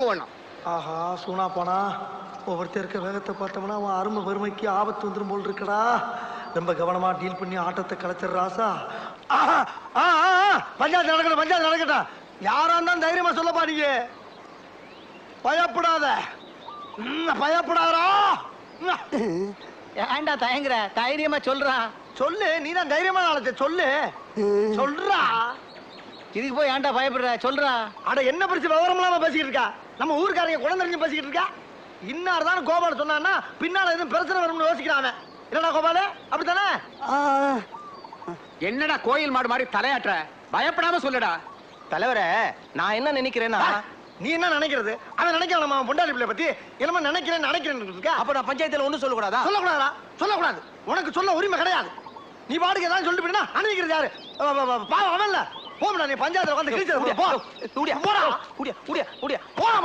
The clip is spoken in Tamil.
போடணும். ஆஹா சூனா போனா ஒவ்வொருத்தர் இருக்க வேகத்தை பார்த்தோம்னா அவன் அருமை வறுமைக்கு ஆபத்து வந்துடும் போல் இருக்கடா. ரொம்ப கவனமா டீல் பண்ணி ஆட்டத்தை கலைச்சிட ராசா. பஞ்சாயத்து நடக்கட்டும், பஞ்சாயத்து நடக்கட்டும். யாரா இருந்தாலும் தைரியமா சொல்லப்பா நீங்க. பயப்படாத, பயப்படாதா. ஏன்டா தயங்குற? தைரியமா சொல்றா. சொல்லு, நீ தான் தைரியமா நாளத்தை சொல்லு. சொல்றா. இதுக்கு போய் ஏன்டா பயப்படுற? சொல்றா. அட என்ன பிரச்சனை விவரம் இல்லாம பேசிக்கிட்டு இருக்கா? நம்ம ஊருக்காரங்க குழந்தைங்க பேசிக்கிட்டு இருக்கா. இன்னார் தான் கோபால் சொன்னான்னா பின்னால எதுவும் பிரச்சனை வரும்னு யோசிக்கிறான். என்னடா கோபாலு, அப்படித்தானே? என்னடா கோயில் மாடு மாதிரி தலையாட்டுற? பயப்படாம சொல்லுடா. தலைவரே, நான் என்ன நினைக்கிறேன்னா, நீ என்ன நினைக்கிறது? அவன் நினைக்கலாம் நம்ம பொண்டாடி பிள்ளை பத்தி என்னமா நினைக்கிறேன் இருக்கா? அப்ப நான் பஞ்சாயத்துல ஒண்ணும் சொல்லக்கூடாதா? சொல்லக்கூடாதா? சொல்லக்கூடாது. உனக்கு சொல்ல உரிமை கிடையாது. நீ பாட்டுக்கு ஏதாவது சொல்லிட்டு போயினா அனுப்பிக்கிறது யாரு? பாவம் அவன் இல்ல. போடா, நீ பஞ்சாயத்துல உட்காந்து கிழிச்சது. போ. போடா. போடா. போடா. போடா.